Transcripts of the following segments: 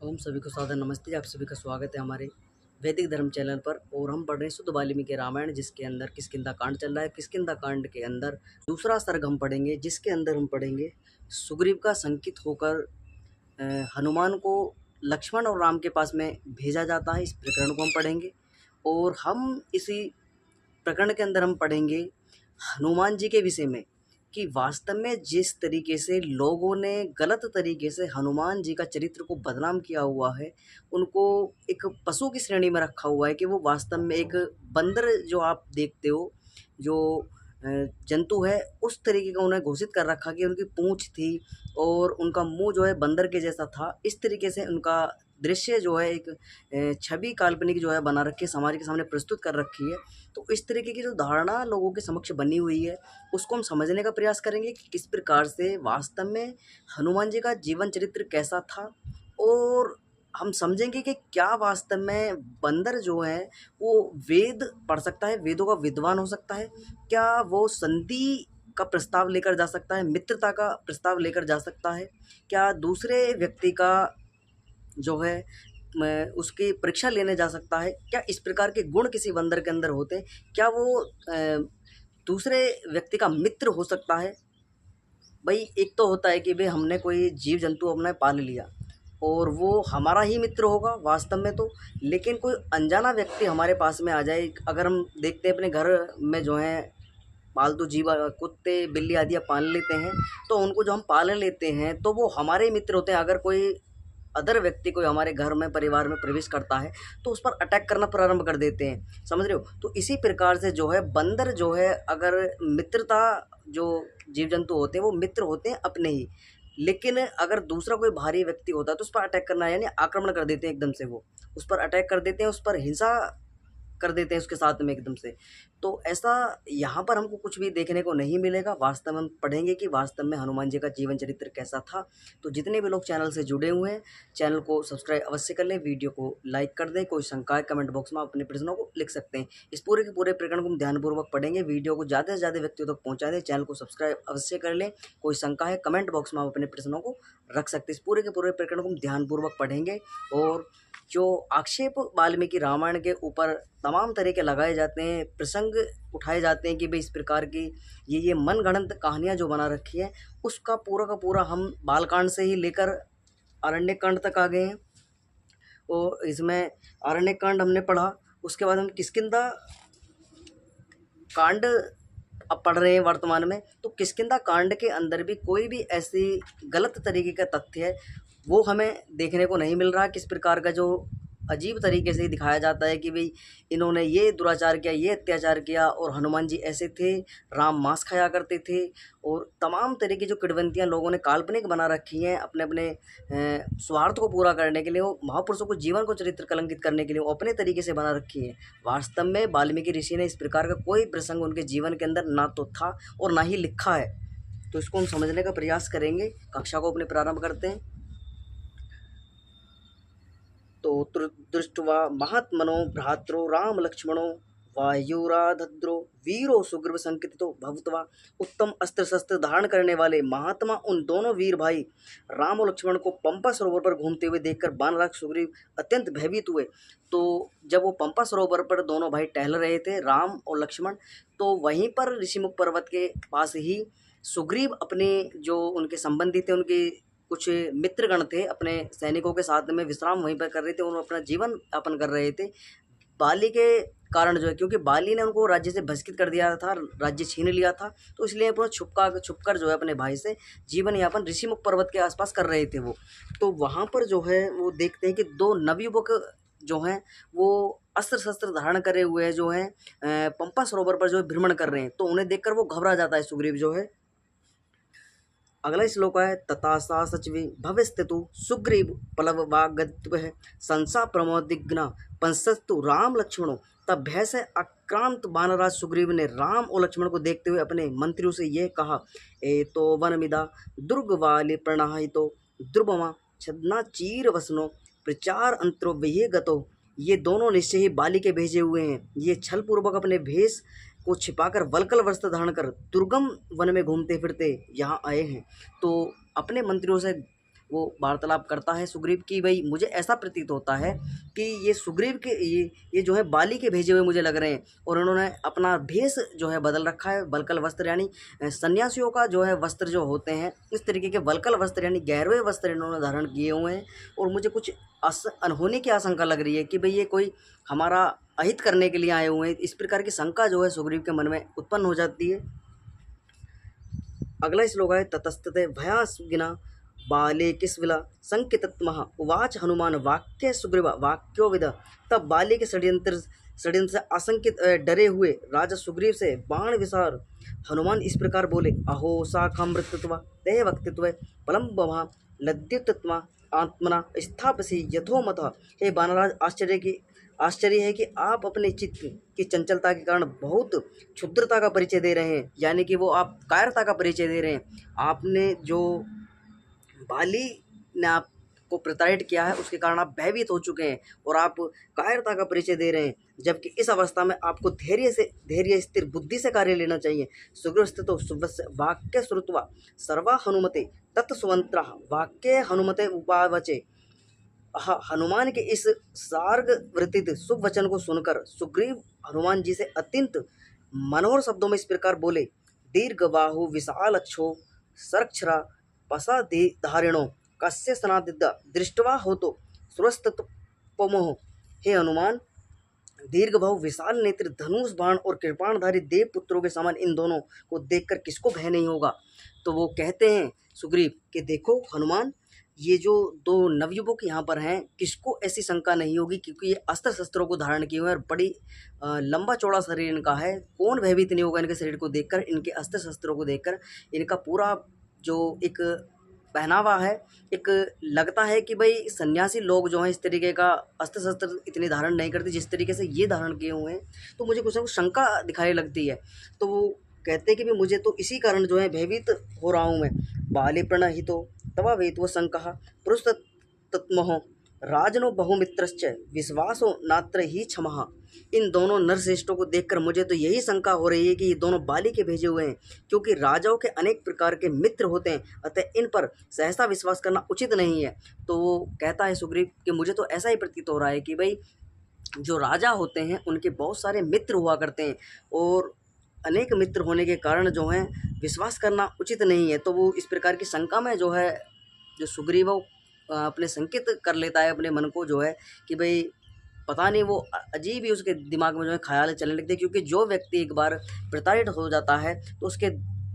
ओम सभी को सादर नमस्ते। आप सभी का स्वागत है हमारे वैदिक धर्म चैनल पर। और हम पढ़ रहे हैं शुद्ध वाल्मीकि रामायण, जिसके अंदर किष्किंधा कांड चल रहा है। किष्किंधा कांड के अंदर दूसरा सर्ग हम पढ़ेंगे, जिसके अंदर हम पढ़ेंगे सुग्रीव का संकित होकर हनुमान को लक्ष्मण और राम के पास में भेजा जाता है। इस प्रकरण को हम पढ़ेंगे और हम इसी प्रकरण के अंदर हम पढ़ेंगे हनुमान जी के विषय में कि वास्तव में जिस तरीके से लोगों ने गलत तरीके से हनुमान जी का चरित्र को बदनाम किया हुआ है, उनको एक पशु की श्रेणी में रखा हुआ है कि वो वास्तव में एक बंदर जो आप देखते हो, जो जंतु है, उस तरीके का उन्हें घोषित कर रखा कि उनकी पूँछ थी और उनका मुँह जो है बंदर के जैसा था। इस तरीके से उनका दृश्य जो है एक छवि काल्पनिक जो है बना रखी है, समाज के सामने प्रस्तुत कर रखी है। तो इस तरीके की जो धारणा लोगों के समक्ष बनी हुई है, उसको हम समझने का प्रयास करेंगे कि किस प्रकार से वास्तव में हनुमान जी का जीवन चरित्र कैसा था। और हम समझेंगे कि क्या वास्तव में बंदर जो है वो वेद पढ़ सकता है, वेदों का विद्वान हो सकता है, क्या वो संधि का प्रस्ताव लेकर जा सकता है, मित्रता का प्रस्ताव लेकर जा सकता है, क्या दूसरे व्यक्ति का जो है उसकी परीक्षा लेने जा सकता है, क्या इस प्रकार के गुण किसी बंदर के अंदर होते हैं, क्या वो दूसरे व्यक्ति का मित्र हो सकता है। भाई एक तो होता है कि भाई हमने कोई जीव जंतु अपना पाल लिया और वो हमारा ही मित्र होगा वास्तव में तो, लेकिन कोई अनजाना व्यक्ति हमारे पास में आ जाए, अगर हम देखते हैं अपने घर में जो है पालतू जीव कुत्ते बिल्ली आदि पाल लेते हैं, तो उनको जो हम पाल लेते हैं तो वो हमारे ही मित्र होते हैं। अगर कोई अदर व्यक्ति कोई हमारे घर में परिवार में प्रवेश करता है तो उस पर अटैक करना प्रारंभ कर देते हैं, समझ रहे हो। तो इसी प्रकार से जो है बंदर जो है, अगर मित्रता, जो जीव जंतु होते हैं वो मित्र होते हैं अपने ही, लेकिन अगर दूसरा कोई भारी व्यक्ति होता है तो उस पर अटैक करना यानी आक्रमण कर देते हैं, एकदम से वो उस पर अटैक कर देते हैं, उस पर हिंसा कर देते हैं उसके साथ में एकदम से। तो ऐसा यहाँ पर हमको कुछ भी देखने को नहीं मिलेगा। वास्तव में हम पढ़ेंगे कि वास्तव में हनुमान जी का जीवन चरित्र कैसा था। तो जितने भी लोग चैनल से जुड़े हुए हैं, चैनल को सब्सक्राइब अवश्य कर लें, वीडियो को लाइक कर दें। कोई शंकाएं कमेंट बॉक्स में आप अपने प्रश्नों को लिख सकते हैं। इस पूरे के पूरे प्रकरण को हम ध्यानपूर्वक पढ़ेंगे, वीडियो को ज़्यादा से ज़्यादा व्यक्तियों तक पहुँचा दें, चैनल को सब्सक्राइब अवश्य कर लें। कोई शंका है कमेंट बॉक्स में आप अपने प्रश्नों को रख सकते हैं। इस पूरे के पूरे प्रकरण को हम ध्यानपूर्वक पढ़ेंगे। और जो आक्षेप वाल्मीकि रामायण के ऊपर तमाम तरह के लगाए जाते हैं, प्रसंग उठाए जाते हैं कि भाई इस प्रकार की ये मनगढ़ंत कहानियाँ जो बना रखी है, उसका पूरा का पूरा हम बालकांड से ही लेकर अरण्यकांड तक आ गए हैं। और इसमें अरण्यकांड हमने पढ़ा, उसके बाद हम किष्किंधा कांड अब पढ़ रहे हैं वर्तमान में। तो किष्किंधा कांड के अंदर भी कोई भी ऐसी गलत तरीके का तथ्य है वो हमें देखने को नहीं मिल रहा। किस प्रकार का जो अजीब तरीके से दिखाया जाता है कि भाई इन्होंने ये दुराचार किया, ये अत्याचार किया, और हनुमान जी ऐसे थे, राम मांस खाया करते थे, और तमाम तरह की जो किड़वंतियाँ लोगों ने काल्पनिक बना रखी हैं अपने अपने स्वार्थ को पूरा करने के लिए, वो महापुरुषों को जीवन को चरित्र कलंकित करने के लिए वो अपने तरीके से बना रखी हैं। वास्तव में वाल्मीकि ऋषि ने इस प्रकार का कोई प्रसंग उनके जीवन के अंदर ना तो था और ना ही लिखा है। तो इसको हम समझने का प्रयास करेंगे। कक्षा को अपने प्रारंभ करते हैं। तो दृष्ट्वा महात्मनो भ्रातरो राम लक्ष्मणो वायुराधद्रो वीरो सुग्रीव संकीर्तितो भवत्वा, उत्तम अस्त्र शस्त्र धारण करने वाले महात्मा उन दोनों वीर भाई राम और लक्ष्मण को पंपा सरोवर पर घूमते हुए देखकर वानराज सुग्रीव अत्यंत भयभीत हुए। तो जब वो पंपा सरोवर पर दोनों भाई टहल रहे थे, राम और लक्ष्मण, तो वहीं पर ऋषिमुख पर्वत के पास ही सुग्रीव अपने जो उनके संबंधी थे, उनके कुछ मित्रगण थे, अपने सैनिकों के साथ में विश्राम वहीं पर कर रहे थे, उन्होंने अपना जीवन यापन कर रहे थे। बाली के कारण जो है, क्योंकि बाली ने उनको राज्य से बहिष्कृत कर दिया था, राज्य छीन लिया था, तो इसलिए पूरा छुपकर जो है अपने भाई से जीवन यापन ऋषिमुख पर्वत के आसपास कर रहे थे वो। तो वहाँ पर जो है वो देखते हैं कि दो नवयुवक जो हैं वो अस्त्र शस्त्र धारण करे हुए जो हैं पंपा सरोवर पर जो है भ्रमण कर रहे हैं। तो उन्हें देखकर वो घबरा जाता है सुग्रीव जो है। अगला श्लोक है, तथा सा सचवे भविस्थितु सुग्रीव पलववागत्वः संसा प्रमोदिग्ना पंसस्तु राम लक्ष्मणों। तब भय से आक्रांत वानराज सुग्रीव ने राम और लक्ष्मण को देखते हुए अपने मंत्रियों से यह कहा, ए तो वनमिदा दुर्गवाले प्रणाहितो द्रुवमा छदना चीर वसनो प्रचार अंतरो विहे गतो। ये दोनों निश्चय ही बाली के भेजे हुए हैं। ये छल पूर्वक अपने भेष को छिपाकर वल्कल वस्त्र धारण कर दुर्गम वन में घूमते फिरते यहाँ आए हैं। तो अपने मंत्रियों से वो वार्तालाप करता है सुग्रीव की भाई मुझे ऐसा प्रतीत होता है कि ये सुग्रीव के ये जो है बाली के भेजे हुए मुझे लग रहे हैं, और उन्होंने अपना भेष जो है बदल रखा है। वल्कल वस्त्र यानी सन्यासियों का जो है वस्त्र जो होते हैं, इस तरीके के वल्कल वस्त्र यानी गहरवे वस्त्र इन्होंने धारण किए हुए हैं। और मुझे कुछ अनहोनी की आशंका लग रही है कि भाई ये कोई हमारा अहित करने के लिए आए हुए हैं। इस प्रकार की शंका जो है सुग्रीव के मन में उत्पन्न हो जाती है। अगला श्लोक है ततस्तते भयासुगिना बाले किस्विला संकितत्मः उवाच हनुमान वाक्य सुग्रीव वाक्यो विद। तब बाले के षड्यंत्र से आशंकित डरे हुए राजा सुग्रीव से बाण विसार हनुमान इस प्रकार बोले, अहो शाखामृतत्वा ते वक्तित्व पलम्बभा लद्युत्तमा आत्मना स्थापसी यथोमतः। हे बानराज, आश्चर्य है कि आप अपने चित्त की चंचलता के कारण बहुत क्षुद्रता का परिचय दे रहे हैं, यानी कि वो आप कायरता का परिचय दे रहे हैं। आपने जो बाली ने आपको प्रताड़ित किया है उसके कारण आप भयभीत हो चुके हैं और आप कायरता का परिचय दे रहे हैं, जबकि इस अवस्था में आपको धैर्य स्थिर बुद्धि से कार्य लेना चाहिए। सुग्रीवस्थितो वाक्य श्रुत्वा सर्वा हनुमते तत्सुवंत्र वाक्य हनुमते उपावचे। हनुमान के इस सार्ग वृत्तित शुभ वचन को सुनकर सुग्रीव हनुमान जी से अत्यंत मनोहर शब्दों में इस प्रकार बोले, दीर्घ बाहु विशाल अक्षो सरक्षरा पसा धारिणो कस्य सनादिद दृष्टवा हो तो सुरस्तमोह। हे हनुमान, दीर्घ बाहु विशाल नेत्र धनुष बाण और कृपाणधारी देव पुत्रों के समान इन दोनों को देखकर किसको भय नहीं होगा। तो वो कहते हैं सुग्रीव कि देखो हनुमान, ये जो दो नवयुवक यहाँ पर हैं किसको ऐसी शंका नहीं होगी, क्योंकि ये अस्त्र शस्त्रों को धारण किए हुए हैं और बड़ी लंबा चौड़ा शरीर इनका है। कौन भयभीत नहीं होगा इनके शरीर को देखकर, इनके अस्त्र शस्त्रों को देखकर। इनका पूरा जो एक पहनावा है, एक लगता है कि भाई सन्यासी लोग जो हैं इस तरीके का अस्त्र शस्त्र इतने धारण नहीं करते जिस तरीके से ये धारण किए हुए हैं। तो मुझे कुछ ना कुछ शंका दिखाई लगती है। तो वो कहते हैं कि भाई मुझे तो इसी कारण जो है भयभीत हो रहा हूँ मैं। बाले प्रणहितो तवा वेत्व संकः पुरुषतत्महो राजनो बहुमित्रश्च विश्वासो नात्र ही क्षमः। इन दोनों नरश्रेष्ठों को देखकर मुझे तो यही शंका हो रही है कि ये दोनों बाली के भेजे हुए हैं, क्योंकि राजाओं के अनेक प्रकार के मित्र होते हैं, अतः इन पर सहसा विश्वास करना उचित नहीं है। तो वो कहता है सुग्रीव कि मुझे तो ऐसा ही प्रतीत हो रहा है कि भाई जो राजा होते हैं उनके बहुत सारे मित्र हुआ करते हैं, और अनेक मित्र होने के कारण जो है विश्वास करना उचित नहीं है। तो वो इस प्रकार की शंका में जो है जो सुग्रीव अपने संकित कर लेता है अपने मन को जो है कि भाई पता नहीं वो अजीब ही उसके दिमाग में जो है ख्याल चलने लगते हैं। क्योंकि जो व्यक्ति एक बार प्रताड़ित हो जाता है तो उसके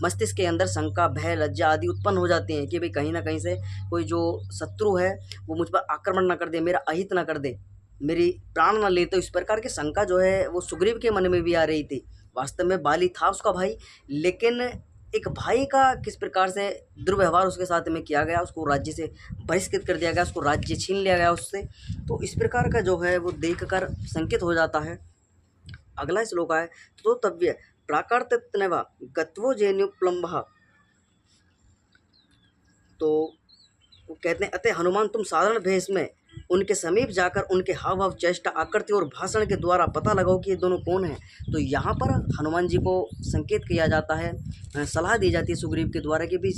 मस्तिष्क के अंदर शंका, भय, लज्जा आदि उत्पन्न हो जाती हैं कि भाई कहीं ना कहीं से कोई जो शत्रु है वो मुझ पर आक्रमण ना कर दे, मेरा अहित ना कर दे, मेरी प्राण ना ले। तो इस प्रकार की शंका जो है वो सुग्रीव के मन में भी आ रही थी। वास्तव में बाली था उसका भाई, लेकिन एक भाई का किस प्रकार से दुर्व्यवहार उसके साथ में किया गया, उसको राज्य से बहिष्कृत कर दिया गया, उसको राज्य छीन लिया गया उससे। तो इस प्रकार का जो है वो देखकर संकित हो जाता है। अगला श्लोक है तो तव्य प्राकार्तनवा गत्वो जेन्युप्लम्भः। तो वो कहते हैं अतः हनुमान तुम साधारण भेष में उनके समीप जाकर उनके हाव भाव, चेष्टा, आकृति और भाषण के द्वारा पता लगाओ कि ये दोनों कौन हैं। तो यहाँ पर हनुमान जी को संकेत किया जाता है, सलाह दी जाती है सुग्रीव के द्वारा कि भी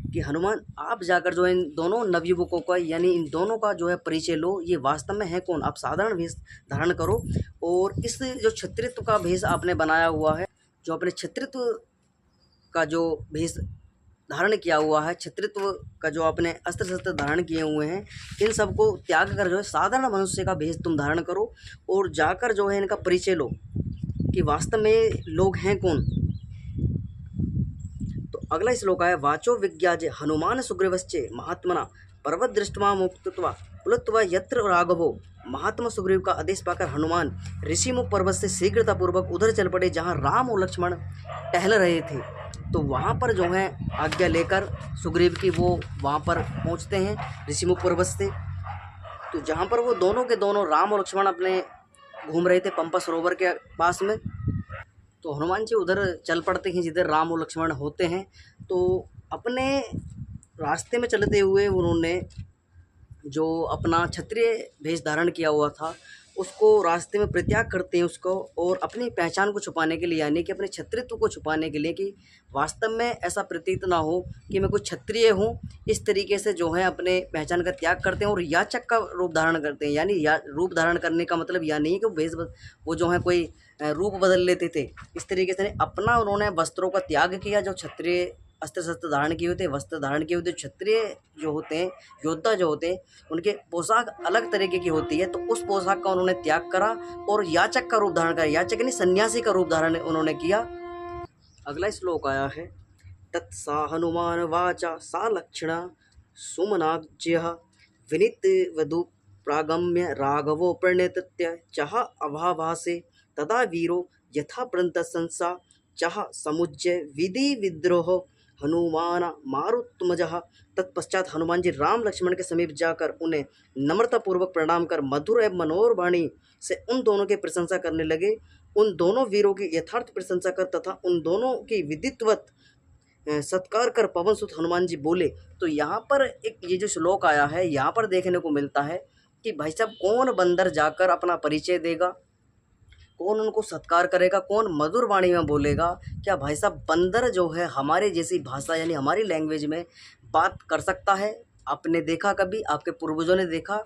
कि हनुमान आप जाकर जो इन दोनों नवयुवकों का यानी इन दोनों का जो है परिचय लो, ये वास्तव में है कौन। आप साधारण भेष धारण करो और इस जो क्षत्रित्व का भेष आपने बनाया हुआ है, जो अपने क्षत्रित्व का जो भेष धारण किया हुआ है, क्षत्रित्व का जो आपने अस्त्र शस्त्र धारण किए हुए हैं, इन सबको त्याग कर जो है साधारण मनुष्य का भेष तुम धारण करो और जाकर जो है इनका परिचय लो कि वास्तव में लोग हैं कौन। तो अगला श्लोक है वाचो विज्ञाजे हनुमान सुग्रीवश्चे महात्मना पर्वत दृष्टवा मुक्तत्वा पुलत्वा यत्र राघवो। महात्मा सुग्रीव का आदेश पाकर हनुमान ऋषिमुख पर्वत से शीघ्रतापूर्वक उधर चल पड़े जहाँ राम और लक्ष्मण टहल रहे थे। तो वहाँ पर जो है आज्ञा लेकर सुग्रीव की वो वहाँ पर पहुँचते हैं ऋषिमुख पर्वत से। तो जहाँ पर वो दोनों के दोनों राम और लक्ष्मण अपने घूम रहे थे पंपा सरोवर के पास में, तो हनुमान जी उधर चल पड़ते हैं जिधर राम और लक्ष्मण होते हैं। तो अपने रास्ते में चलते हुए उन्होंने जो अपना क्षत्रिय भेष धारण किया हुआ था उसको रास्ते में परित्याग करते हैं उसको, और अपनी पहचान को छुपाने के लिए, यानी कि अपने क्षत्रित्व को छुपाने के लिए, कि वास्तव में ऐसा प्रतीत ना हो कि मैं कोई क्षत्रिय हूँ, इस तरीके से जो है अपने पहचान का त्याग करते हैं और याचक का रूप धारण करते हैं। यानी रूप धारण करने का मतलब यह नहीं कि वो जो है कोई रूप बदल लेते थे, इस तरीके से नहीं, अपना उन्होंने वस्त्रों का त्याग किया। जो क्षत्रिय अस्त्र शस्त्र धारण किए होते, वस्त्र धारण किए होते, क्षत्रिय जो होते हैं, योद्धा जो होते हैं, उनके पोशाक अलग तरीके की होती है, तो उस पोशाक का उन्होंने त्याग करा और याचक का रूप धारण करा। याचक यानी सन्यासी का रूप धारण उन्होंने किया। अगला श्लोक आया है, तत्सा हनुमान वाचा सा लक्षणा सुमनाज्य विनीत वधु प्रागम्य राघवो प्रणेतत्य चह अभाभासे तदा वीरो यथा प्रंतसंसा चह समुज्य विधि विद्रोह हनुमान मारुतमजः। तत्पश्चात हनुमान जी राम लक्ष्मण के समीप जाकर उन्हें नम्रतापूर्वक प्रणाम कर मधुर एवं मनोहर वाणी से उन दोनों की प्रशंसा करने लगे। उन दोनों वीरों की यथार्थ प्रशंसा कर तथा उन दोनों की विधिवत सत्कार कर पवन सुत हनुमान जी बोले। तो यहाँ पर एक ये जो श्लोक आया है, यहाँ पर देखने को मिलता है कि भाई साहब कौन बंदर जाकर अपना परिचय देगा, कौन उनको सत्कार करेगा, कौन मधुर वाणी में बोलेगा। क्या भाई साहब बंदर जो है हमारे जैसी भाषा यानी हमारी लैंग्वेज में बात कर सकता है? आपने देखा कभी? आपके पूर्वजों ने देखा?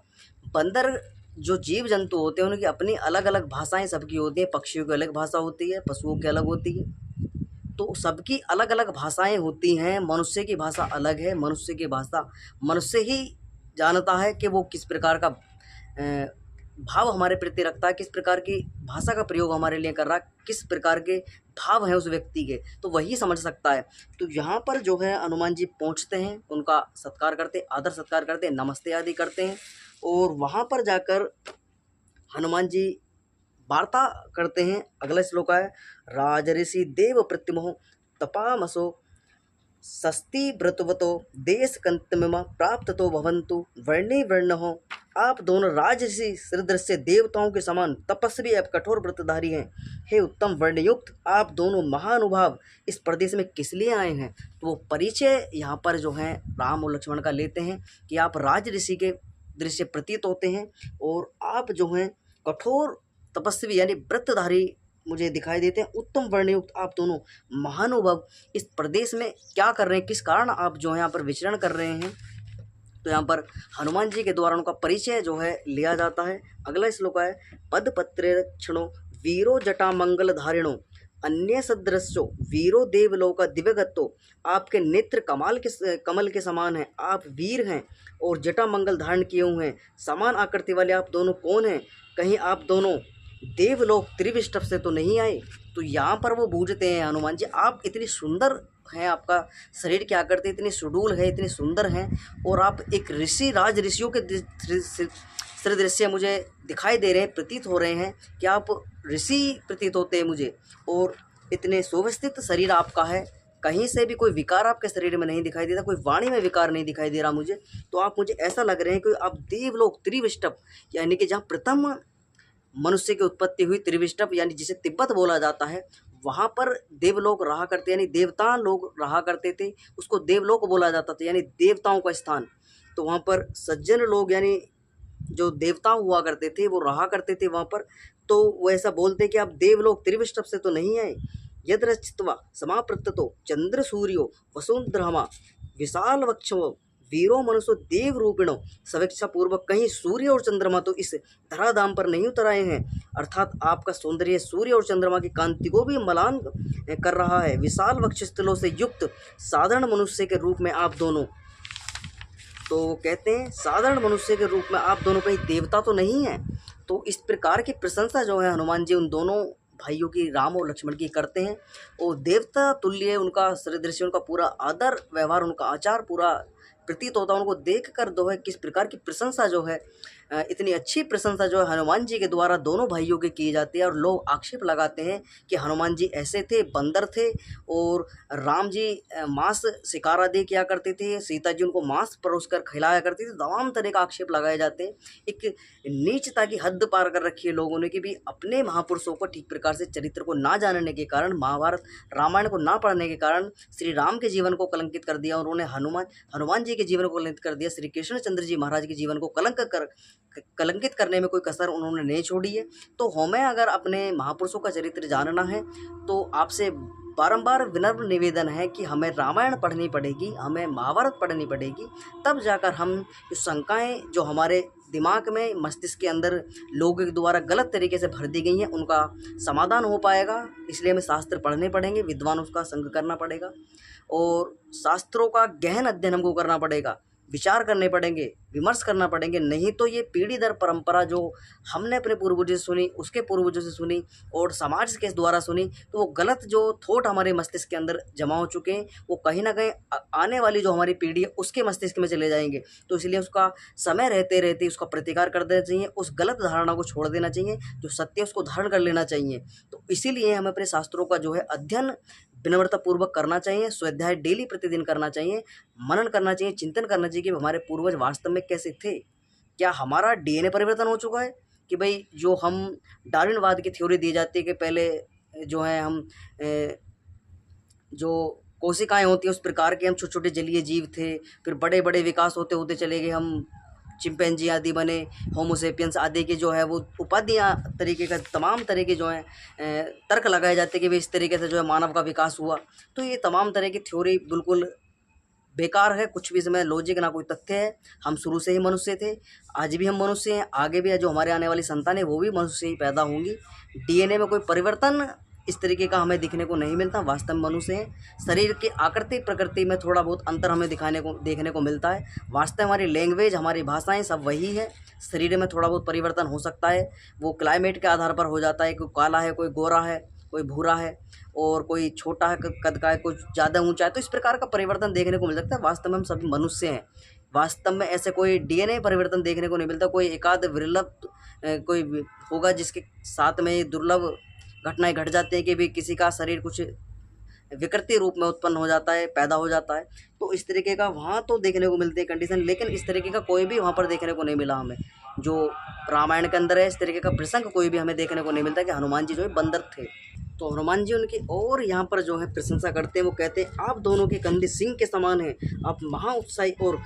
बंदर जो जीव जंतु होते हैं उनकी अपनी अलग अलग भाषाएं सबकी होती हैं। पक्षियों की अलग भाषा होती है, पशुओं की अलग होती है, तो सबकी अलग अलग भाषाएं होती हैं। मनुष्य की भाषा अलग है। मनुष्य की भाषा मनुष्य ही जानता है कि वो किस प्रकार का भाव हमारे प्रति रखता है, किस प्रकार की भाषा का प्रयोग हमारे लिए कर रहा है, किस प्रकार के भाव हैं उस व्यक्ति के, तो वही समझ सकता है। तो यहाँ पर जो है हनुमान जी पहुँचते हैं, उनका सत्कार करते, आदर सत्कार करते, नमस्ते आदि करते हैं, और वहाँ पर जाकर हनुमान जी वार्ता करते हैं। अगला श्लोक है, राजऋषि देव प्रतिमोह तपामसो सस्ती व्रतवतो देश कंतमिमा प्राप्त तो भवंतु वर्णे वर्ण हो। आप दोनों राजऋषि सदृश्य देवताओं के समान तपस्वी एवं कठोर व्रतधारी हैं। हे उत्तम वर्णयुक्त, आप दोनों महानुभाव इस प्रदेश में किस लिए आए हैं? तो वो परिचय यहाँ पर जो है राम और लक्ष्मण का लेते हैं कि आप राजऋषि के दृश्य प्रतीत होते हैं और आप जो हैं कठोर तपस्वी यानी व्रतधारी मुझे दिखाई देते हैं। उत्तम वर्णयुक्त आप दोनों महानुभाव इस प्रदेश में क्या कर रहे हैं, किस कारण आप जो है यहाँ पर विचरण कर रहे हैं? तो यहाँ पर हनुमान जी के द्वारा उनका परिचय जो है लिया जाता है। अगला श्लोक है, पदपत्रे क्षणो वीरो जटा मंगल धारिणो अन्य सदृशो वीरो देवलोका दिव्यगतो। आपके नेत्र कमल के समान हैं, आप वीर हैं और जटा मंगल धारण किए हुए हैं। समान आकृति वाले आप दोनों कौन हैं? कहीं आप दोनों देवलोक त्रिविष्टभ से तो नहीं आए? तो यहाँ पर वो बूझते हैं हनुमान जी, आप इतनी सुंदर हैं, आपका शरीर की आकृति इतनी सुडूल है, इतनी सुंदर हैं, और आप एक ऋषि राज ऋषियों के सदृश्य मुझे दिखाई दे रहे हैं, प्रतीत हो रहे हैं कि आप ऋषि प्रतीत होते हैं मुझे, और इतने सुव्यवस्थित शरीर आपका है, कहीं से भी कोई विकार आपके शरीर में नहीं दिखाई देता, कोई वाणी में विकार नहीं दिखाई दे रहा मुझे। तो आप मुझे ऐसा लग रहे हैं कि आप देवलोक त्रिविष्टभ यानी कि जहाँ प्रथम मनुष्य की उत्पत्ति हुई, त्रिविष्टभ यानी जिसे तिब्बत बोला जाता है, वहाँ पर देवलोक रहा करते यानी देवता लोग रहा करते थे, उसको देवलोक बोला जाता था यानी देवताओं का स्थान। तो वहाँ पर सज्जन लोग यानी जो देवता हुआ करते थे वो रहा करते थे वहाँ पर। तो वो ऐसा बोलते कि आप देवलोक त्रिविष्टभ से तो नहीं आए। यद्रचित्वा समाप्रततो चंद्र सूर्यो वसुंधरामा विशाल वक्षो वीरो मनुष्य देव रूपिणो। समीक्षा पूर्वक कहीं सूर्य और चंद्रमा तो इस धराधाम पर नहीं उतर आए हैं, अर्थात आपका सौंदर्य सूर्य और चंद्रमा की कांति को भी मलान कर रहा है। विशाल वक्षस्थलों से युक्त साधारण मनुष्य के रूप में आप दोनों, तो कहते हैं साधारण मनुष्य के रूप में आप दोनों कहीं देवता तो नहीं हैं। तो इस प्रकार की प्रशंसा जो है हनुमान जी उन दोनों भाइयों की, राम और लक्ष्मण की, करते हैं, और देवता तुल्य उनका सदृश्य, उनका पूरा आदर व्यवहार, उनका आचार पूरा प्रतीत होता है। उनको देख कर जो है किस प्रकार की प्रशंसा जो है, इतनी अच्छी प्रशंसा जो है हनुमान जी के द्वारा दोनों भाइयों की की जाती है। और लोग आक्षेप लगाते हैं कि हनुमान जी ऐसे थे, बंदर थे, और राम जी मांस शिकार आदि किया करते थे, सीता जी उनको मांस परोस कर खिलाया करती थी। तमाम तरह का आक्षेप लगाए जाते हैं। एक नीचता की हद पार कर रखी है लोगों ने कि भी अपने महापुरुषों को ठीक प्रकार से चरित्र को ना जानने के कारण, महाभारत रामायण को ना पढ़ने के कारण श्री राम के जीवन को कलंकित कर दिया। उन्होंने हनुमान जी के जीवन को कलंकित कर दिया, श्री कृष्णचंद्र जी महाराज के जीवन को कलंकित करने में कोई कसर उन्होंने नहीं छोड़ी है। तो हमें अगर अपने महापुरुषों का चरित्र जानना है तो आपसे बारंबार विनम्र निवेदन है कि हमें रामायण पढ़नी पड़ेगी, हमें महाभारत पढ़नी पड़ेगी, तब जाकर हम जो शंकाएँ जो हमारे दिमाग में मस्तिष्क के अंदर लोगों के द्वारा गलत तरीके से भर दी गई हैं उनका समाधान हो पाएगा। इसलिए हमें शास्त्र पढ़ने पड़ेंगे, विद्वानों का संग करना पड़ेगा और शास्त्रों का गहन अध्ययन हमको करना पड़ेगा, विचार करने पड़ेंगे, विमर्श करना पड़ेंगे। नहीं तो ये पीढ़ी दर परंपरा जो हमने अपने पूर्वजों से सुनी, उसके पूर्वजों से सुनी और समाज के द्वारा सुनी, तो वो गलत जो थॉट हमारे मस्तिष्क के अंदर जमा हो चुके हैं वो कहीं ना कहीं आने वाली जो हमारी पीढ़ी है उसके मस्तिष्क में चले जाएंगे। तो इसलिए उसका समय रहते रहते उसका प्रतिकार कर देना चाहिए, उस गलत धारणा को छोड़ देना चाहिए, जो सत्य उसको धारण कर लेना चाहिए। तो इसीलिए हमें अपने शास्त्रों का जो है अध्ययन विनम्रतापूर्वक करना चाहिए, स्वाध्याय डेली प्रतिदिन करना चाहिए, मनन करना चाहिए, चिंतन करना चाहिए कि हमारे पूर्वज वास्तव में कैसे थे। क्या हमारा डीएनए परिवर्तन हो चुका है कि भाई जो हम डार्विनवाद की थ्योरी दी जाती है कि पहले जो है हम जो कोशिकाएं होती हैं उस प्रकार के हम छोटे छोटे जलीय जीव थे, फिर बड़े बड़े विकास होते होते चले गए, हम चिंपैंजी आदि बने, होमोसेपियंस आदि के जो है वो उपाधियाँ तरीके का तमाम तरह के जो हैं तर्क लगाए जाते हैं कि भाई इस तरीके से जो है मानव का विकास हुआ। तो ये तमाम तरह की थ्योरी बिल्कुल बेकार है, कुछ भी इसमें लॉजिक ना कोई तथ्य है। हम शुरू से ही मनुष्य थे, आज भी हम मनुष्य हैं, आगे भी जो हमारे आने वाली संतानें वो भी मनुष्य ही पैदा होंगी। डीएनए में कोई परिवर्तन इस तरीके का हमें दिखने को नहीं मिलता, वास्तव में मनुष्य हैं। शरीर की आकृति प्रकृति में थोड़ा बहुत अंतर हमें देखने को मिलता है। वास्तव हमारी लैंग्वेज, हमारी भाषाएं सब वही है, शरीर में थोड़ा बहुत परिवर्तन हो सकता है, वो क्लाइमेट के आधार पर हो जाता है, कोई काला है, कोई गोरा है, कोई भूरा है और कोई छोटा है कद का है, कोई ज़्यादा ऊंचा है। तो इस प्रकार का परिवर्तन देखने को मिल सकता है। वास्तव में हम सभी मनुष्य हैं, वास्तव में ऐसे कोई डीएनए परिवर्तन देखने को नहीं मिलता। कोई एकाध विरल कोई होगा जिसके साथ में दुर्लभ घटनाएं घट जाती हैं कि भी किसी का शरीर कुछ विकृति रूप में उत्पन्न हो जाता है, पैदा हो जाता है। तो इस तरीके का वहाँ तो देखने को मिलती है कंडीशन, लेकिन इस तरीके का कोई भी वहाँ पर देखने को नहीं मिला हमें जो रामायण के अंदर है। इस तरीके का प्रसंग कोई भी हमें देखने को नहीं मिलता कि हनुमान जी जो है बंदर थे। तो हनुमान जी उनकी और यहाँ पर जो है प्रशंसा करते हैं, वो कहते हैं आप दोनों के कंधे सिंह के समान हैं, आप महाउत्साही और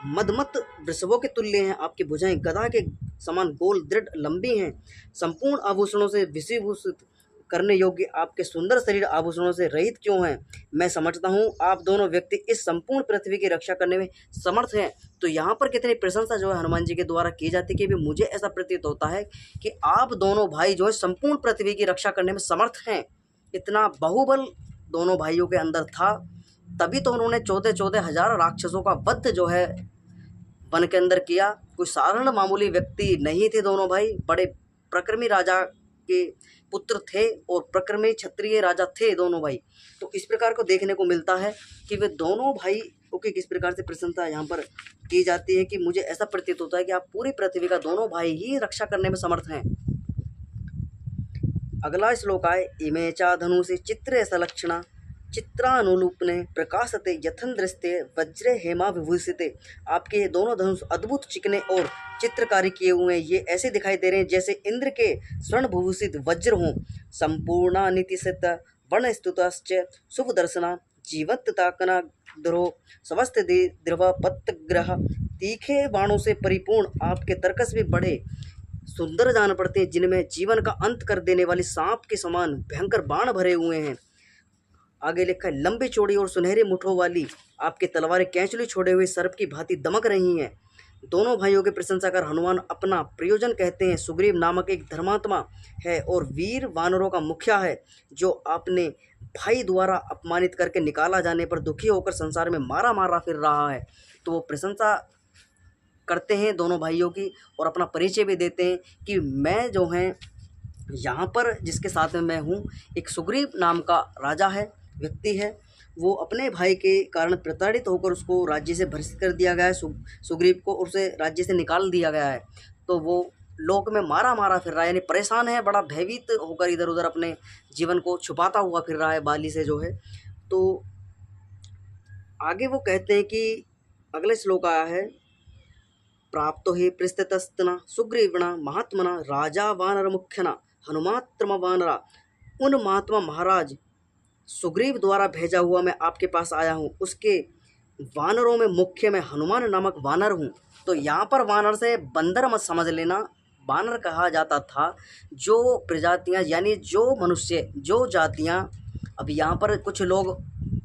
मदमत वृषभों के तुल्य हैं, आपकी भुजाएं गदा के समान गोल दृढ़ लंबी हैं, संपूर्ण आभूषणों से विभूषित करने योग्य आपके सुंदर शरीर आभूषणों से रहित क्यों हैं? मैं समझता हूँ आप दोनों व्यक्ति इस संपूर्ण पृथ्वी की रक्षा करने में समर्थ हैं। तो यहाँ पर कितनी प्रशंसा जो है हनुमान जी के द्वारा की जाती है कि भी मुझे ऐसा प्रतीत होता है कि आप दोनों भाई जो है संपूर्ण पृथ्वी की रक्षा करने में समर्थ हैं। इतना बाहुबल दोनों भाइयों के अंदर था, तभी तो उन्होंने 14-14 हजार राक्षसों का वध जो है वन के अंदर किया। कोई साधारण मामूली व्यक्ति नहीं थे दोनों भाई, बड़े प्रक्रमी राजा के पुत्र थे और प्रक्रमी क्षत्रिय राजा थे दोनों भाई। तो इस प्रकार को देखने को मिलता है कि वे दोनों भाई की किस प्रकार से प्रशंसा यहाँ पर की जाती है कि मुझे ऐसा प्रतीत होता है कि आप पूरी पृथ्वी का दोनों भाई ही रक्षा करने में समर्थ हैं। अगला श्लोक आए, इमे चा धनुषे चित्रे सलक्षणा चित्रानुरूपने प्रकाशते यथन दृष्टे वज्रे हेमा विभूषिते। आपके ये दोनों धनुष अद्भुत चिकने और चित्रकारी किए हुए हैं, ये ऐसे दिखाई दे रहे हैं जैसे इंद्र के स्वर्ण भूषित वज्र हों। संपूर्णा नीतिशत वर्णस्तुतश्च शुभ दर्शना जीवत्ता कना द्रो समस्त द्रव पत्तग्रह। तीखे बाणों से परिपूर्ण आपके तर्कस भी बड़े सुंदर जान पड़ते हैं, जिनमें जीवन का अंत कर देने वाली सांप के समान भयंकर बाण भरे हुए हैं। आगे लिखा है, लंबी चौड़ी और सुनहरे मुठों वाली आपकी तलवारें कैंचुली छोड़े हुए सर्प की भांति दमक रही हैं। दोनों भाइयों की प्रशंसा कर हनुमान अपना प्रयोजन कहते हैं। सुग्रीव नामक एक धर्मात्मा है और वीर वानरों का मुखिया है, जो अपने भाई द्वारा अपमानित करके निकाला जाने पर दुखी होकर संसार में मारा मारा फिर रहा है। तो वो प्रशंसा करते हैं दोनों भाइयों की और अपना परिचय भी देते हैं कि मैं जो है यहाँ पर जिसके साथ में मैं हूँ, एक सुग्रीव नाम का राजा है, व्यक्ति है, वो अपने भाई के कारण प्रताड़ित होकर उसको राज्य से भ्रष्ट कर दिया गया है। सुग्रीव को उसे राज्य से निकाल दिया गया है। तो वो लोक में मारा मारा फिर रहा है, यानी परेशान है, बड़ा भयभीत होकर इधर उधर अपने जीवन को छुपाता हुआ फिर रहा है बाली से जो है। तो आगे वो कहते हैं कि अगले श्लोक आया है, प्राप्तो हि पृष्ठतस्तना सुग्रीवणा महात्मना राजा वानर मुख्यना हनुमात्म वानरा। उन महात्मा महाराज सुग्रीव द्वारा भेजा हुआ मैं आपके पास आया हूँ, उसके वानरों में मुख्य मैं हनुमान नामक वानर हूँ। तो यहाँ पर वानर से बंदर मत समझ लेना, वानर कहा जाता था जो प्रजातियाँ यानी जो मनुष्य जो जातियाँ, अब यहाँ पर कुछ लोग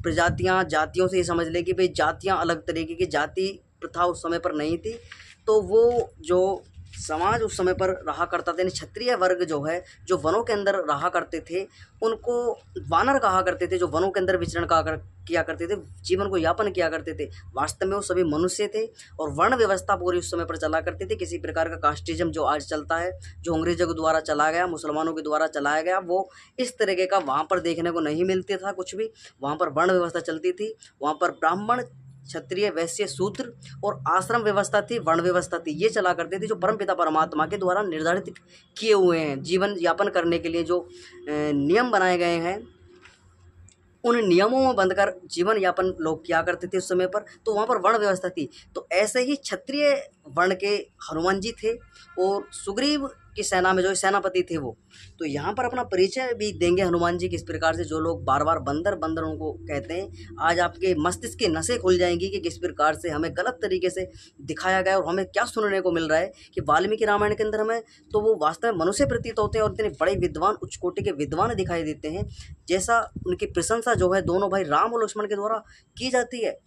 प्रजातियाँ जातियों से ये समझ ले कि भाई जातियाँ अलग तरीके की जाति प्रथा उस समय पर नहीं थी, तो वो जो समाज उस समय पर रहा करता था यानी क्षत्रिय वर्ग जो है जो वनों के अंदर रहा करते थे उनको वानर कहा करते थे, जो वनों के अंदर विचरण किया करते थे, जीवन को यापन किया करते थे। वास्तव में वो सभी मनुष्य थे और वर्ण व्यवस्था पूरी उस समय पर चला करती थी। किसी प्रकार का कास्टिज्म जो आज चलता है, जो अंग्रेजों के द्वारा चला गया, मुसलमानों के द्वारा चलाया गया, वो इस तरीके का वहाँ पर देखने को नहीं मिलता था कुछ भी। वहाँ पर वर्ण व्यवस्था चलती थी, वहाँ पर ब्राह्मण क्षत्रिय वैश्य शूद्र और आश्रम व्यवस्था थी, वर्ण व्यवस्था थी, ये चला करते थे जो परमपिता परमात्मा के द्वारा निर्धारित किए हुए हैं। जीवन यापन करने के लिए जो नियम बनाए गए हैं उन नियमों में बंधकर जीवन यापन लोग किया करते थे उस समय पर, तो वहाँ पर वर्ण व्यवस्था थी। तो ऐसे ही क्षत्रिय वर्ण के हनुमान जी थे और सुग्रीव की सेना में जो सेनापति थे वो। तो यहाँ पर अपना परिचय भी देंगे हनुमान जी किस प्रकार से, जो लोग बार बार बंदर बंदर उनको कहते हैं, आज आपके मस्तिष्क की नसें खुल जाएंगी कि किस प्रकार से हमें गलत तरीके से दिखाया गया और हमें क्या सुनने को मिल रहा है कि वाल्मीकि रामायण के अंदर हमें तो वो वास्तव में मनुष्य प्रतीत होते हैं और इतने बड़े विद्वान उच्च कोटि के विद्वान दिखाई देते हैं, जैसा उनकी प्रशंसा जो है दोनों भाई राम और लक्ष्मण के द्वारा की जाती है,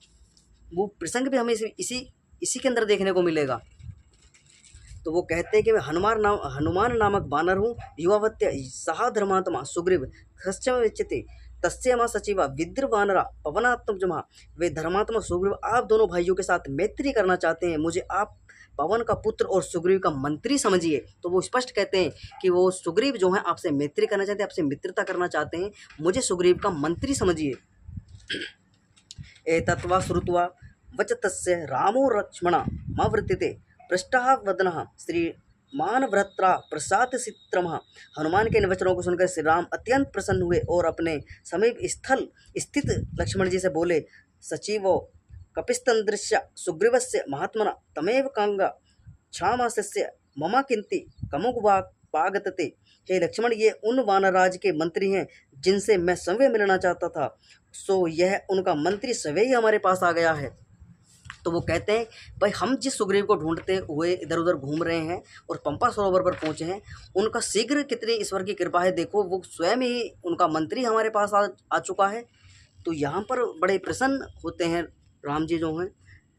वो प्रसंग भी हमें इसी के अंदर देखने को मिलेगा। तो वो कहते हैं कि मैं हनुमान नामक वानर हूँ, युवावत्य सहा धर्मात्मा सुग्रीव खश्चते तस्य माँ सचिवा विद्र वानरा पवनात्म जमा। वे धर्मात्मा सुग्रीव आप दोनों भाइयों के साथ मैत्री करना चाहते हैं, मुझे आप पवन का पुत्र और सुग्रीव का मंत्री समझिए। तो वो स्पष्ट कहते हैं कि वो सुग्रीव जो है आपसे मैत्री करना चाहते हैं, आपसे मित्रता करना चाहते हैं, मुझे सुग्रीव का मंत्री समझिए। एतत्वा श्रुत्वा वचतस्य रामो लक्ष्मणा मावृत्ते पृष्ठः वदनः श्रीमान भ्रत्रा प्रसाद चित्रमः। हनुमान के इन वचनों को सुनकर श्री राम अत्यंत प्रसन्न हुए और अपने समीप स्थल स्थित लक्ष्मण जी से बोले, सचिवो कपिस्तंदृश्य सुग्रीवस्य महात्मना तमेव कांगा क्षामास्य ममा किंति कमुगवागतते। हे लक्ष्मण, ये उन वानराज के मंत्री हैं जिनसे मैं स्वयं मिलना चाहता था, सो यह उनका मंत्री स्वयं ही हमारे पास आ गया है। तो वो कहते हैं भाई हम जिस सुग्रीव को ढूंढते हुए इधर उधर घूम रहे हैं और पंपा सरोवर पर पहुंचे हैं, उनका शीघ्र कितनी ईश्वर की कृपा है, देखो वो स्वयं ही उनका मंत्री हमारे पास आ चुका है। तो यहाँ पर बड़े प्रसन्न होते हैं राम जी जो हैं।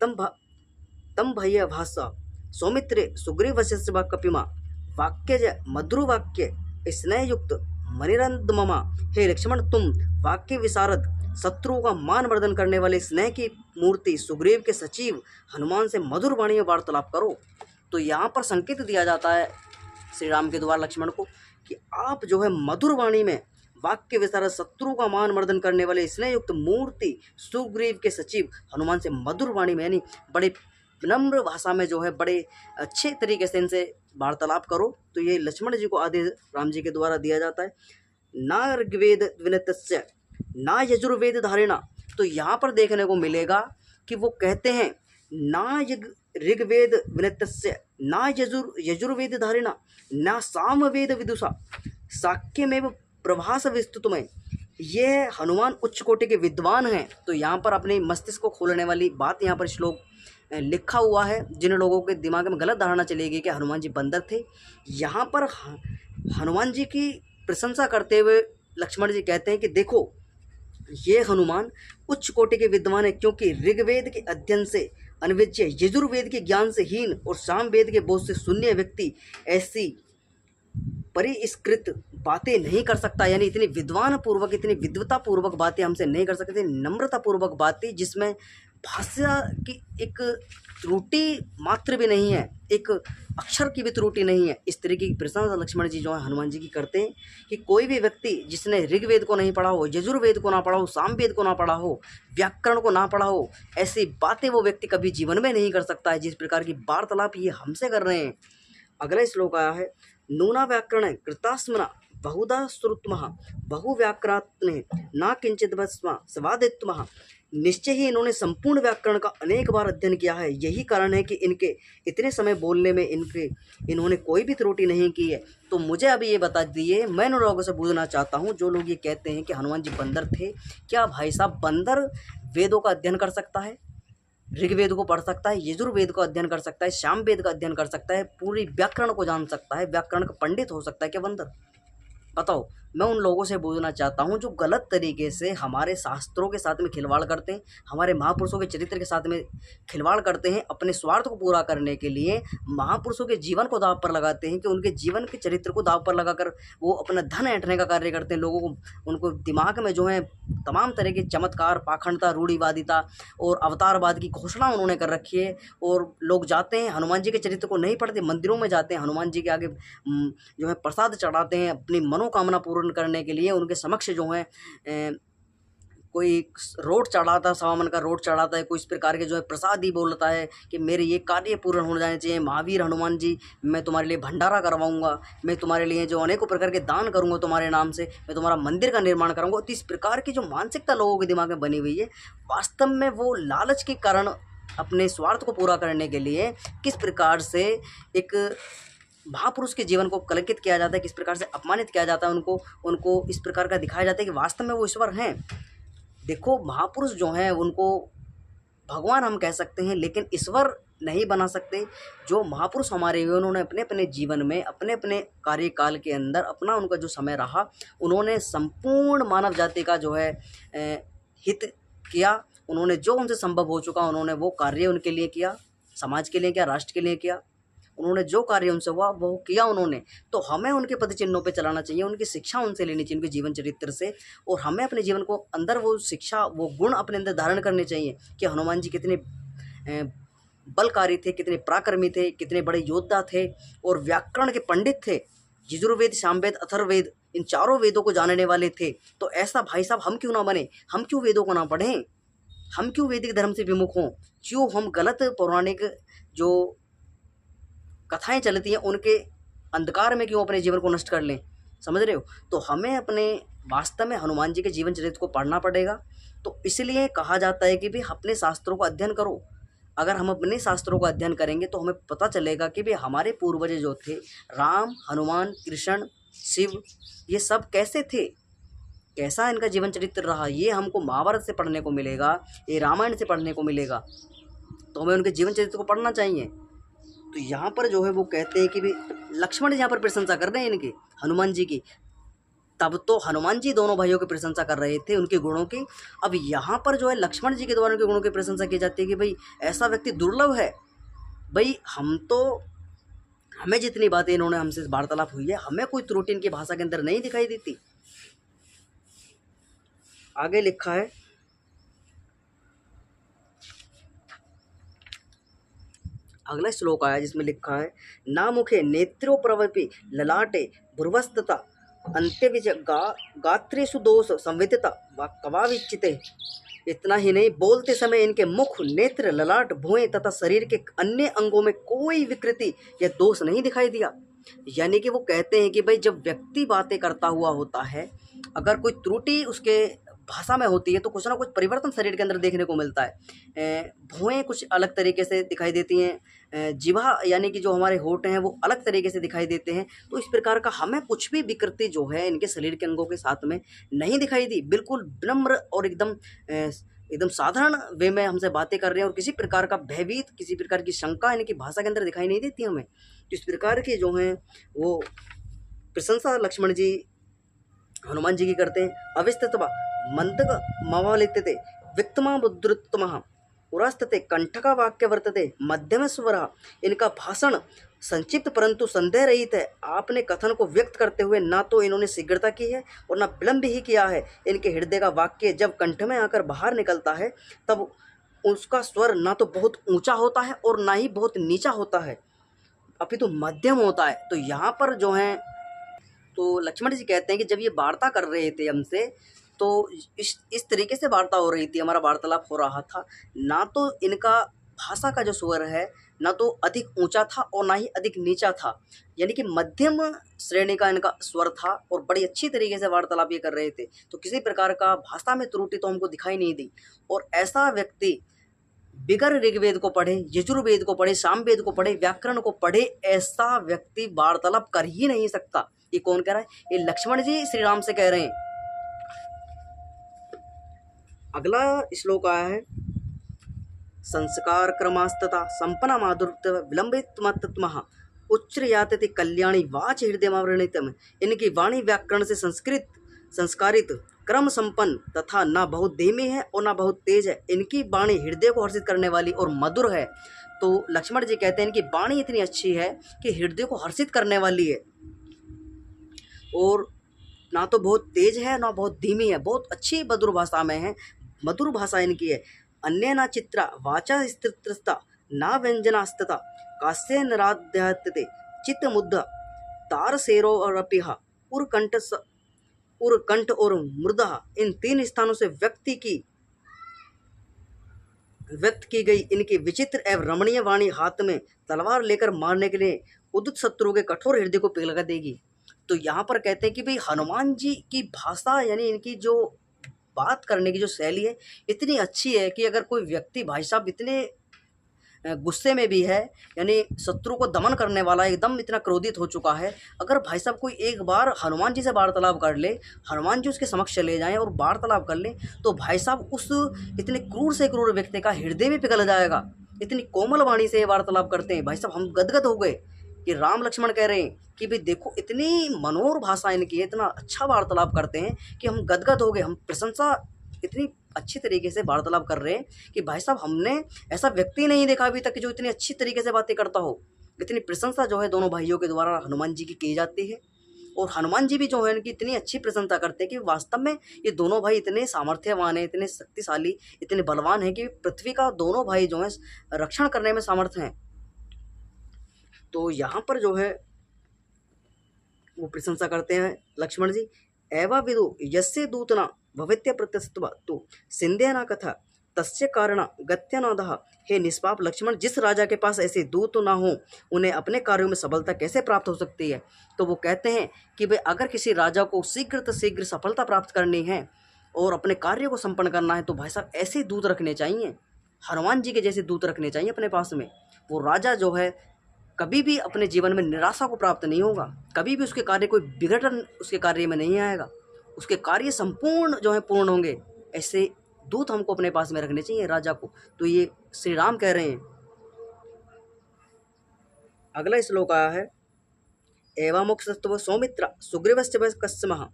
तम भैया भाषा सौमित्रे सुग्रीव वशिष्ठ कपिमा वाक्य जय मधुर वाक्य स्नेहयुक्त मनिरंद ममा। हे लक्ष्मण, तुम वाक्य विशारद शत्रु का मान वर्धन करने वाले स्नेह की मूर्ति सुग्रीव के सचिव हनुमान से मधुर वाणी में वार्तालाप करो। तो यहाँ पर संकेत दिया जाता है श्री राम के द्वारा लक्ष्मण को कि आप जो है मधुर वाणी में वाक्य विशारद शत्रु का मान वर्धन करने वाले स्नेहयुक्त मूर्ति सुग्रीव के सचिव हनुमान से मधुर वाणी में यानी बड़े विनम्र भाषा में जो है बड़े अच्छे तरीके से इनसे वार्तालाप करो। तो ये लक्ष्मण जी को आदेश राम जी के द्वारा दिया जाता है। ना ऋग्वेद विनतस्य ना यजुर्वेद धारिणा। तो यहाँ पर देखने को मिलेगा कि वो कहते हैं ना ऋग्वेद विनतस्य ना यजुर्वेद धारिणा ना सामवेद विदुषा साक्यमेव प्रभास विस्तुतमय। ये हनुमान उच्च कोटि के विद्वान हैं। तो यहाँ पर अपने मस्तिष्क को खोलने वाली बात यहाँ पर श्लोक लिखा हुआ है। जिन लोगों के दिमाग में गलत धारणा चलेगी कि हनुमान जी बंदर थे, यहाँ पर हनुमान जी की प्रशंसा करते हुए लक्ष्मण जी कहते हैं कि देखो ये हनुमान उच्च कोटि के विद्वान है, क्योंकि ऋग्वेद के अध्ययन से अनविज्ञ, यजुर्वेद के ज्ञान से हीन और सामवेद के बोध से शून्य व्यक्ति ऐसी परिष्कृत बातें नहीं कर सकता। यानी इतनी विद्वान पूर्वक, इतनी विद्वता पूर्वक बातें हमसे नहीं कर सकते, नम्रता पूर्वक बातें जिसमें भाषा की एक त्रुटि मात्र भी नहीं है, एक अक्षर की भी त्रुटि नहीं है। इस तरीके की प्रशंसा लक्ष्मण जी जो है हनुमान जी की करते हैं कि कोई भी व्यक्ति जिसने ऋग्वेद को नहीं पढ़ा हो, यजुर्वेद को ना पढ़ा हो, सामवेद को ना पढ़ा हो, व्याकरण को ना पढ़ा हो, ऐसी बातें वो व्यक्ति कभी जीवन में नहीं कर सकता है जिस प्रकार की वार्तालाप ये हमसे कर रहे हैं। अगला श्लोक आया है, नूना व्याकरण कृतास्मना बहुधा श्रुतमः बहु व्याकरात्ने ना किंचित भस्मा स्वादित्वमः। निश्चय ही इन्होंने संपूर्ण व्याकरण का अनेक बार अध्ययन किया है, यही कारण है कि इनके इतने समय बोलने में इन्होंने कोई भी त्रुटि नहीं की है। तो मुझे अभी ये बता दिए, मैं उन लोगों से पूछना चाहता हूँ जो लोग ये कहते हैं कि हनुमान जी बंदर थे, क्या भाई साहब बंदर वेदों का अध्ययन कर सकता है? ऋग्वेद को पढ़ सकता है, यजुर्वेद को अध्ययन कर सकता है, सामवेद का अध्ययन कर सकता है, पूरी व्याकरण को जान सकता है, व्याकरण का पंडित हो सकता है क्या बंदर? बताओ। मैं उन लोगों से बोलना चाहता हूँ जो गलत तरीके से हमारे शास्त्रों के साथ में खिलवाड़ करते हैं, हमारे महापुरुषों के चरित्र के साथ में खिलवाड़ करते हैं, अपने स्वार्थ को पूरा करने के लिए महापुरुषों के जीवन को दांव पर लगाते हैं, कि उनके जीवन के चरित्र को दांव पर लगाकर वो अपना धन ऐंठने का कार्य करते हैं। लोगों को, उनको दिमाग में जो है तमाम तरह के चमत्कार, पाखंडता, रूढ़िवादिता और अवतारवाद की घोषणा उन्होंने कर रखी है। और लोग जाते हैं, हनुमान जी के चरित्र को नहीं पढ़ते, मंदिरों में जाते हैं, हनुमान जी के आगे जो है प्रसाद चढ़ाते हैं अपनी मनोकामना पूर्ण करने के लिए। उनके समक्ष जो है कोई रोट चढ़ाता, सावन का रोट चढ़ाता है, कोई इस प्रकार के जो है प्रसाद ही बोलता है कि मेरे ये कार्य पूर्ण हो जाने चाहिए। महावीर हनुमान जी, मैं तुम्हारे लिए भंडारा करवाऊंगा, मैं तुम्हारे लिए जो अनेकों प्रकार के दान करूंगा तुम्हारे नाम से, मैं तुम्हारा मंदिर का निर्माण करूंगा। तो इस प्रकार की जो मानसिकता लोगों के दिमाग में बनी हुई है, वास्तव में वो लालच के कारण अपने स्वार्थ को पूरा करने के लिए किस प्रकार से एक महापुरुष के जीवन को कलंकित किया जाता है, किस प्रकार से अपमानित किया जाता है, उनको इस प्रकार का दिखाया जाता है कि वास्तव में वो ईश्वर हैं। देखो, महापुरुष जो हैं उनको भगवान हम कह सकते हैं, लेकिन ईश्वर नहीं बना सकते। जो महापुरुष हमारे हुए, उन्होंने अपने अपने जीवन में, अपने अपने कार्यकाल के अंदर, अपना उनका जो समय रहा, उन्होंने संपूर्ण मानव जाति का जो है हित किया। उन्होंने जो उनसे संभव हो चुका, उन्होंने वो कार्य उनके लिए किया, समाज के लिए किया, राष्ट्र के लिए किया। उन्होंने जो कार्य उनसे हुआ वो किया उन्होंने। तो हमें उनके पद चिन्हों पे चलाना चाहिए, उनकी शिक्षा उनसे लेनी चाहिए, उनके जीवन चरित्र से। और हमें अपने जीवन को अंदर वो शिक्षा, वो गुण अपने अंदर धारण करने चाहिए कि हनुमान जी कितने बलकारी थे, कितने पराक्रमी थे, कितने बड़े योद्धा थे और व्याकरण के पंडित थे। यजुर्वेद, सामवेद, अथर्ववेद, इन चारों वेदों को जानने वाले थे। तो ऐसा भाई साहब हम क्यों ना बने? हम क्यों वेदों को ना पढ़ें? हम क्यों वैदिक धर्म से विमुख हों? क्यों हम गलत पौराणिक जो कथाएं चलती हैं उनके अंधकार में क्यों अपने जीवन को नष्ट कर लें? समझ रहे हो? तो हमें अपने वास्तव में हनुमान जी के जीवन चरित्र को पढ़ना पड़ेगा। तो इसलिए कहा जाता है कि भाई अपने शास्त्रों का अध्ययन करो। अगर हम अपने शास्त्रों का अध्ययन करेंगे तो हमें पता चलेगा कि भाई हमारे पूर्वज जो थे, राम, हनुमान, कृष्ण, शिव, ये सब कैसे थे, कैसा इनका जीवन चरित्र रहा, ये हमको महाभारत से पढ़ने को मिलेगा, ये रामायण से पढ़ने को मिलेगा। तो हमें उनके जीवन चरित्र को पढ़ना चाहिए। तो यहाँ पर जो है वो कहते हैं कि भाई लक्ष्मण यहाँ पर प्रशंसा कर रहे हैं इनकी, हनुमान जी की। तब तो हनुमान जी दोनों भाइयों की प्रशंसा कर रहे थे, उनके गुणों की। अब यहाँ पर जो है लक्ष्मण जी के द्वारा उनके गुणों की प्रशंसा की जाती है कि भाई ऐसा व्यक्ति दुर्लभ है। भाई हमें जितनी बातें इन्होंने हमसे वार्तालाप हुई है, हमें कोई त्रुटि इनकी भाषा के अंदर नहीं दिखाई देती। आगे लिखा है, अगला श्लोक आया जिसमें लिखा है, नामुखे नेत्रोप्रवपि ललाटे भ्रुवस्तता अंत्य गात्रेषु दोष संविदिता कवाविचिते। इतना ही नहीं, बोलते समय इनके मुख, नेत्र, ललाट, भुएं तथा शरीर के अन्य अंगों में कोई विकृति या दोष नहीं दिखाई दिया। यानी कि वो कहते हैं कि भाई जब व्यक्ति बातें करता हुआ होता है, अगर कोई त्रुटि उसके भाषा में होती है तो कुछ ना कुछ परिवर्तन शरीर के अंदर देखने को मिलता है। भुएं कुछ अलग तरीके से दिखाई देती हैं, जिह्वा यानी कि जो हमारे होंठ हैं वो अलग तरीके से दिखाई देते हैं। तो इस प्रकार का हमें कुछ भी विकृति जो है इनके शरीर के अंगों के साथ में नहीं दिखाई दी। बिल्कुल विनम्र और एकदम साधारण वे में हमसे बातें कर रहे हैं और किसी प्रकार का भयभीत, किसी प्रकार की शंका इनकी भाषा के अंदर दिखाई नहीं देती हमें। तो इस प्रकार के जो हैं वो प्रशंसा लक्ष्मण जी हनुमान जी की करते हैं। अविस्तवा मंदक मवालित्यते वित्तमा बुद्धृत्तमः उरास्तते कंठका वाक्य वर्तते मध्यम स्वर। इनका भाषण संक्षिप्त परंतु संदेह रहित है। आपने कथन को व्यक्त करते हुए ना तो इन्होंने शीघ्रता की है और ना विलंब ही किया है। इनके हृदय का वाक्य जब कंठ में आकर बाहर निकलता है तब उसका स्वर ना तो बहुत ऊंचा होता है और ना ही बहुत नीचा होता है, अपितु मध्यम होता है। तो यहाँ पर जो है तो लक्ष्मण जी कहते हैं कि जब ये वार्ता कर रहे थे हमसे, तो इस तरीके से वार्ता हो रही थी, हमारा वार्तालाप हो रहा था। ना तो इनका भाषा का जो स्वर है ना तो अधिक ऊंचा था और ना ही अधिक नीचा था, यानी कि मध्यम श्रेणी का इनका स्वर था और बड़ी अच्छी तरीके से वार्तालाप ये कर रहे थे। तो किसी प्रकार का भाषा में त्रुटि तो हमको दिखाई नहीं दी। और ऐसा व्यक्ति बिगर ऋग्वेद को पढ़े, यजुर्वेद को पढ़े, सामवेद को पढ़े, व्याकरण को पढ़े, ऐसा व्यक्ति वार्तालाप कर ही नहीं सकता। ये कौन कह रहा है? ये लक्ष्मण जी श्री राम से कह रहे हैं। अगला श्लोक आया है, संस्कार क्रमास्तथा संपन्ना माधुर्य विलंबित मतत्मः उच्चयातति कल्याणी वाच हृदयमावृणितम। इनकी वाणी व्याकरण से संस्कारित क्रम संपन्न तथा ना बहुत धीमी है और ना बहुत तेज है। इनकी वाणी हृदय को हर्षित करने वाली और मधुर है। तो लक्ष्मण जी कहते हैं इनकी वाणी इतनी अच्छी है कि हृदय को हर्षित करने वाली है और ना तो बहुत तेज है ना बहुत धीमी है, बहुत अच्छी मधुर भाषा में है, मधुर भाषा इनकी है। अन्य ना चित्रा वाचा स्त्रित्रस्ता ना व्यंजनास्तता कास्य नराध्यात्ते चित्त मुद्दा तार सेरो और अपिहा उर्कंठ और मृदा। इन 3 स्थानों से व्यक्त की गई इनकी विचित्र एवं रमणीय वाणी हाथ में तलवार लेकर मारने के लिए उदित शत्रु के कठोर हृदय को पिघला देगी। तो यहाँ पर कहते हैं कि भाई हनुमान जी की भाषा यानी इनकी जो बात करने की जो शैली है इतनी अच्छी है कि अगर कोई व्यक्ति भाई साहब इतने गुस्से में भी है यानी शत्रु को दमन करने वाला एकदम इतना क्रोधित हो चुका है, अगर भाई साहब कोई एक बार हनुमान जी से वार्तालाप कर ले, हनुमान जी उसके समक्ष चले जाएं और वार्तालाप कर ले तो भाई साहब उस इतने क्रूर से क्रूर व्यक्ति का हृदय भी पिघल जाएगा। इतनी कोमल वाणी से वार्तालाप करते हैं भाई साहब, हम गदगद हो गए कि राम लक्ष्मण कह रहे हैं कि भाई देखो इतनी मनोहर भाषा इनकी है, इतना अच्छा वार्तालाप करते हैं कि हम गदगद हो गए। हम प्रशंसा इतनी अच्छी तरीके से वार्तालाप कर रहे हैं कि भाई साहब हमने ऐसा व्यक्ति नहीं देखा अभी तक कि जो इतनी अच्छी तरीके से बातें करता हो। इतनी प्रशंसा जो है दोनों भाइयों के द्वारा हनुमान जी की जाती है और हनुमान जी भी जो है इनकी इतनी अच्छी प्रशंसा करते हैं कि वास्तव में ये दोनों भाई इतने सामर्थ्यवान हैं, इतने शक्तिशाली, इतने बलवान हैं कि पृथ्वी का दोनों भाई जो है रक्षण करने में सामर्थ्य हैं। तो यहाँ पर जो है वो प्रशंसा करते हैं लक्ष्मण जी। एवा विदु यस्य दूतना भवित्य प्रत्यस्तवा तो सिंध्य न कथा तस्य कारण गत्यनादः। हे निष्पाप लक्ष्मण, जिस राजा के पास ऐसे दूत ना हो उन्हें अपने कार्यों में सफलता कैसे प्राप्त हो सकती है। तो वो कहते हैं कि भाई अगर किसी राजा को शीघ्र सफलता प्राप्त करनी है और अपने कार्य को संपन्न करना है तो भाई साहब ऐसे दूत रखने चाहिए, हनुमान जी के जैसे दूत रखने चाहिए अपने पास में। वो राजा जो है कभी भी अपने जीवन में निराशा को प्राप्त नहीं होगा, कभी भी उसके कार्य कोई विघटन उसके कार्य में नहीं आएगा, उसके कार्य संपूर्ण जो है पूर्ण होंगे। ऐसे दूत हमको अपने पास में रखने चाहिए राजा को। तो ये श्री राम कह रहे हैं। अगला श्लोक आया है एवामुक्षस्तव सौमित्र सुग्रीवस्य कस्मः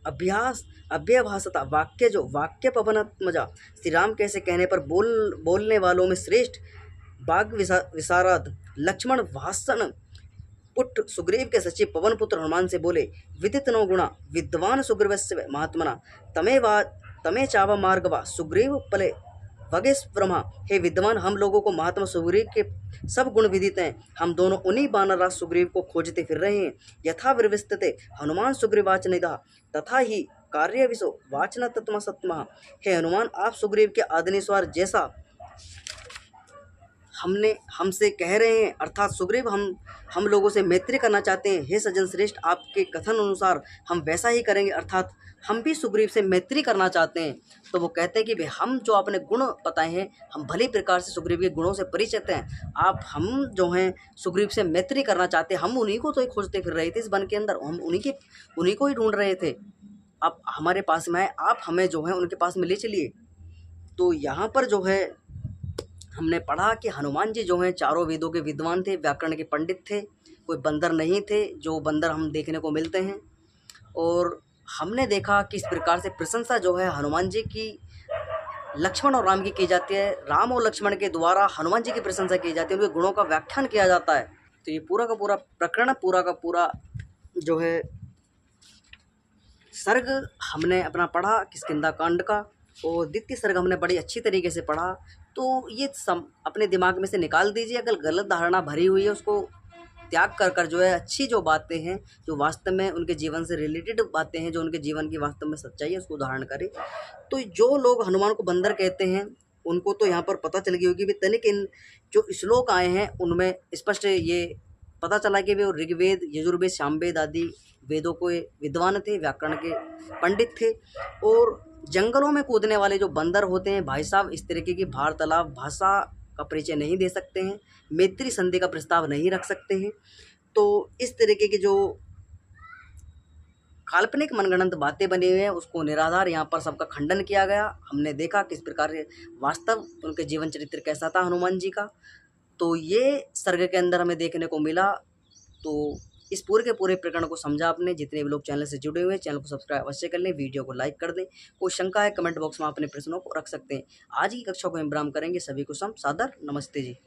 अभ्याभासता वाक्य जो वाक्य पवनत्मजा। श्री राम कैसे कहने पर बोलने वालों में श्रेष्ठ बाग विशारद लक्ष्मण भाषण पुट सुग्रीव के सचिव पवन पुत्र हनुमान से बोले, विदित नो गुणा विद्वान सुग्रीवस्य महात्मना तमे चावा मार्गवा सुग्रीव पले वगेश ब्रह्मा। हे विद्वान, हम लोगों को महात्मा सुग्रीव के सब गुण विदित हैं। हम दोनों उन्हीं वानरराज सुग्रीव को खोजते फिर रहे हैं। यथा विवस्ते हनुमान सुग्रीवाच निधा तथा ही कार्य विशो वाचना तत्मा सत्मा। हे हनुमान, आप सुग्रीव के आदेशानुसार जैसा हमसे कह रहे हैं अर्थात सुग्रीव हम लोगों से मैत्री करना चाहते हैं। हे सज्जन श्रेष्ठ, आपके कथन अनुसार हम वैसा ही करेंगे, अर्थात हम भी सुग्रीव से मैत्री करना चाहते हैं। तो वो कहते हैं कि भाई हम जो आपने गुण बताए हैं हम भली प्रकार से सुग्रीव के गुणों से परिचित हैं। हम जो हैं सुग्रीव से मैत्री करना चाहते हैं। हम उन्हीं को तो ही खोजते फिर रहे थे इस वन के अंदर, हम उन्हीं को ही ढूंढ रहे थे। आप हमारे पास में आए, आप हमें जो है उनके पास में ले चलिए। तो यहाँ पर जो है हमने पढ़ा कि हनुमान जी जो हैं चारों वेदों के विद्वान थे, व्याकरण के पंडित थे, कोई बंदर नहीं थे जो बंदर हम देखने को मिलते हैं। और हमने देखा कि इस प्रकार से प्रशंसा जो है हनुमान जी की लक्ष्मण और राम की जाती है। राम और लक्ष्मण के द्वारा हनुमान जी की प्रशंसा की जाती है, उनके गुणों का व्याख्यान किया जाता है। तो ये पूरा का पूरा प्रकरण, पूरा का पूरा जो है सर्ग हमने अपना पढ़ा किष्किंधा कांड का, और द्वितीय सर्ग हमने बड़ी अच्छी तरीके से पढ़ा। तो ये अपने दिमाग में से निकाल दीजिए। अगर गलत धारणा भरी हुई है उसको त्याग कर जो है अच्छी जो बातें हैं, जो वास्तव में उनके जीवन से रिलेटेड बातें हैं, जो उनके जीवन की वास्तव में सच्चाई है, उसको धारण करें। तो जो लोग हनुमान को बंदर कहते हैं उनको तो यहाँ पर पता चल गई होगी। तनिक इन जो श्लोक आए हैं उनमें स्पष्ट ये पता चला कि वे ऋग्वेद, यजुर्वेद, सामवेद आदि वेदों को विद्वान थे, व्याकरण के पंडित थे। और जंगलों में कूदने वाले जो बंदर होते हैं भाई साहब, इस तरीके की वार्तालाप भाषा का परिचय नहीं दे सकते हैं, मैत्री संधि का प्रस्ताव नहीं रख सकते हैं। तो इस तरीके के जो काल्पनिक मनगढ़ंत बातें बनी हुई हैं, उसको निराधार यहाँ पर सबका खंडन किया गया। हमने देखा किस प्रकार से वास्तव उनके जीवन चरित्र कैसा था हनुमान जी का, तो ये सर्ग के अंदर हमें देखने को मिला। तो इस पूरे के पूरे प्रकरण को समझा आपने। जितने भी लोग चैनल से जुड़े हुए हैं, चैनल को सब्सक्राइब अवश्य कर लें, वीडियो को लाइक कर दें। कोई शंका है कमेंट बॉक्स में अपने प्रश्नों को रख सकते हैं। आज की कक्षा को हम विराम करेंगे। सभी को सादर नमस्ते जी।